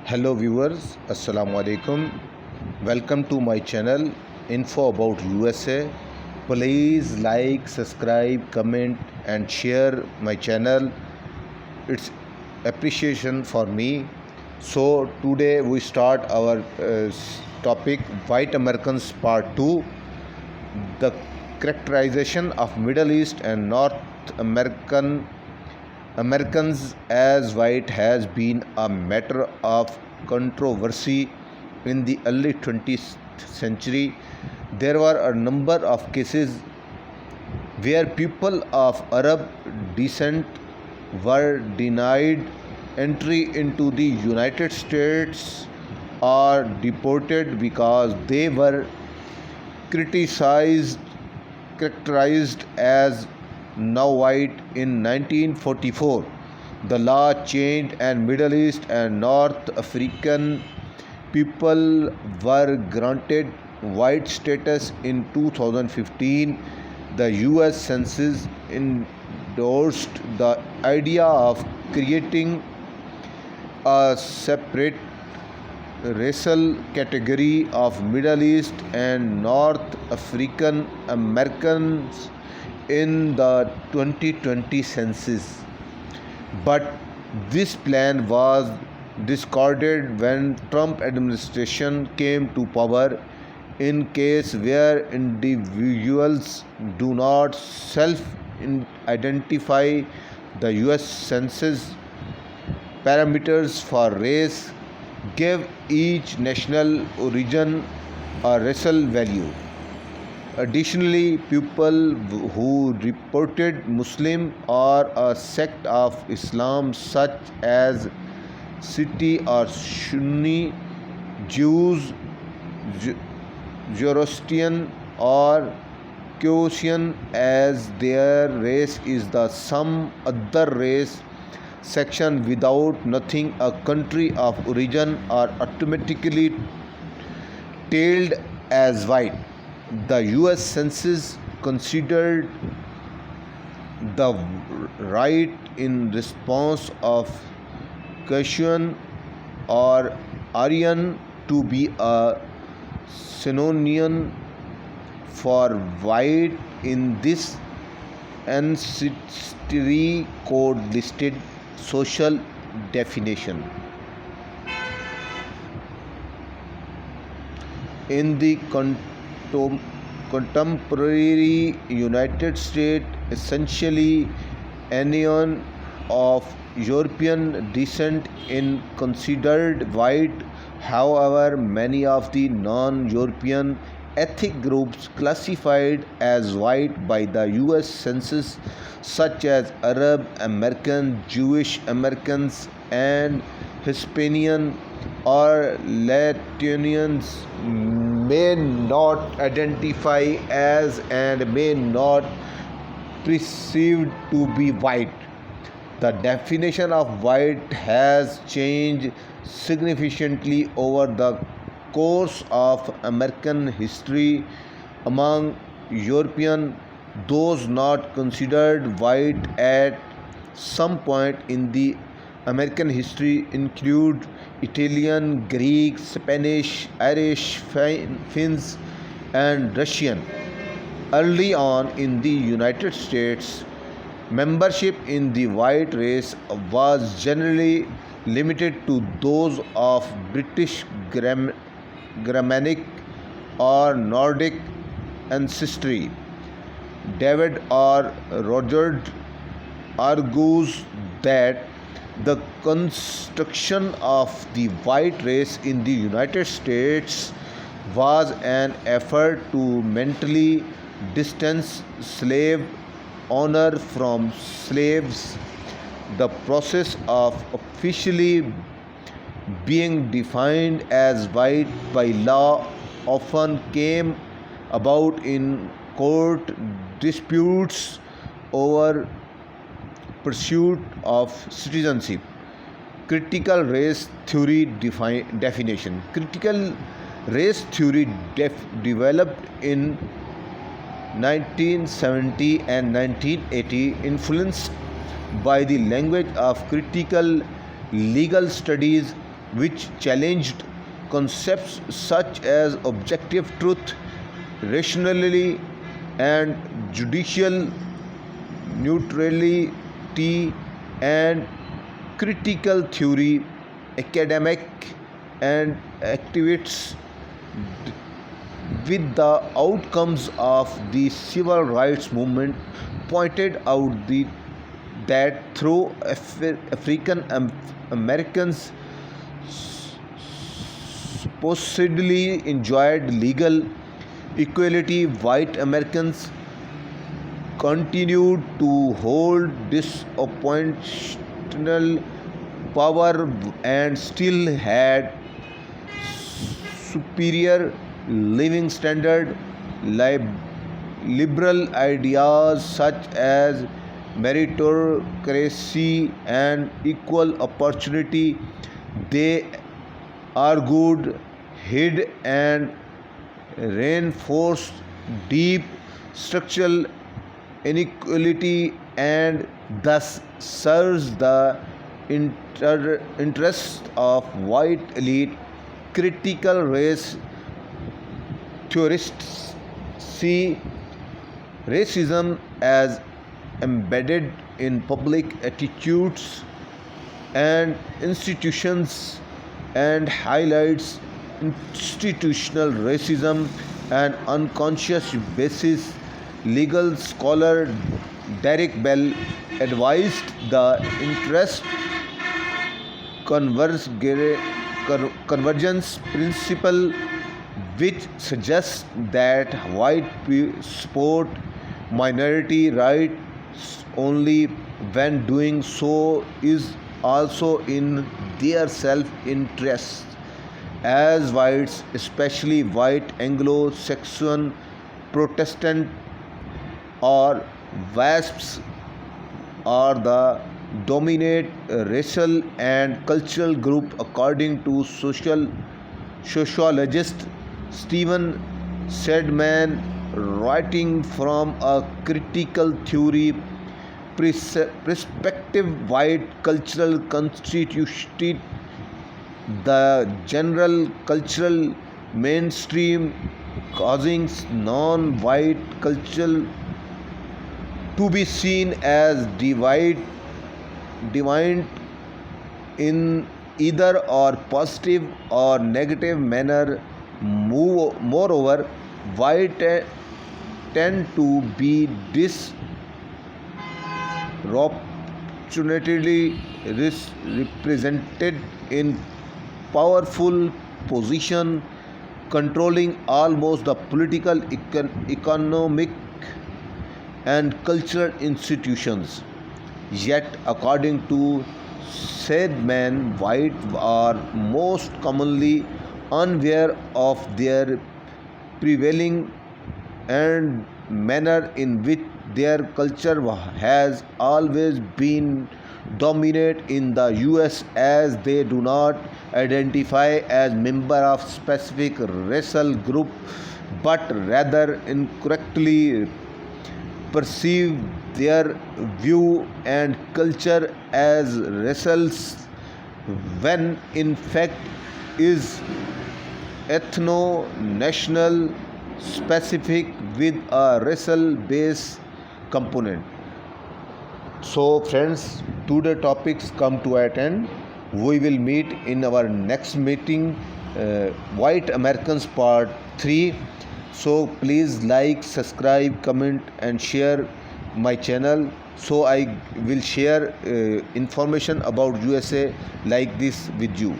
Hello viewers, Assalamu alaikum. Welcome to my channel Info about USA. Please like, subscribe, comment and share my channel. It's appreciation for me. So today we start our topic White Americans Part 2. The characterization of Middle East and North Americans as white has been a matter of controversy in the early 20th century. There were a number of cases where people of Arab descent were denied entry into the United States or deported because they were characterized as now white. In 1944, the law changed and Middle East and North African people were granted white status. In 2015, the US Census endorsed the idea of creating a separate racial category of Middle East and North African Americans in the 2020 census. But this plan was discarded when Trump administration came to power. In case where individuals do not self-identify, the US Census parameters for race give each national origin a racial value. Additionally, people who reported Muslim or a sect of Islam such as Shiite or Sunni Jews, Zoroastrian or Caucasian as their race is the some other race section without nothing a country of origin are automatically tailed as white. The US Census considered the right in response of Caucasian or Aryan to be a synonym for white. In this ancestry code listed social definition. In the contemporary United States, essentially anyone of European descent is considered white. However, many of the non-European ethnic groups classified as white by the US Census, such as Arab Americans, Jewish Americans, and Hispanic or Latinians, may not identify as and may not perceived to be white. The definition of white has changed significantly over the course of American history. Among European, those not considered white at some point in the American history include Italian, Greek, Spanish, Irish, Finns, and Russian. Early on in the United States, membership in the white race was generally limited to those of British, Germanic, or Nordic ancestry. David R. Rogers argues that the construction of the white race in the United States was an effort to mentally distance slave owner from slaves. The process of officially being defined as white by law often came about in court disputes over pursuit of citizenship. Critical race theory definition. Critical race theory developed in 1970 and 1980, influenced by the language of critical legal studies which challenged concepts such as objective truth, rationality, and judicial neutrality and critical theory. Academic and activists with the outcomes of the civil rights movement pointed out that through African Americans supposedly enjoyed legal equality, white Americans continued to hold disproportional power and still had superior living standard. Liberal ideas such as meritocracy and equal opportunity, they argued, hid and reinforced deep structural inequality and thus serves the interests of white elite. Critical race theorists see racism as embedded in public attitudes and institutions and highlights institutional racism and unconscious basis. Legal scholar Derek Bell advised the interest convergence principle, which suggests that white support minority rights only when doing so is also in their self-interest. As whites, especially white Anglo-Saxon Protestant or WASPs, are the dominant racial and cultural group according to sociologist Stephen Sedman, writing from a critical theory perspective. White cultural constituted the general cultural mainstream, causing non-white culture to be seen as divine in either or positive or negative manner. Moreover, white tend to be disproportionately represented in powerful position, controlling almost the political, economic and cultural institutions. Yet, according to Sedman, white are most commonly unaware of their prevailing and manner in which their culture has always been dominant in the US, as they do not identify as member of specific racial group but rather incorrectly perceive their view and culture as racial when in fact is ethno-national specific with a racial base component. So friends, today topics come to an end. We will meet in our next meeting, White Americans Part 3. So please like, subscribe, comment and share my channel, so I will share information about USA like this with you.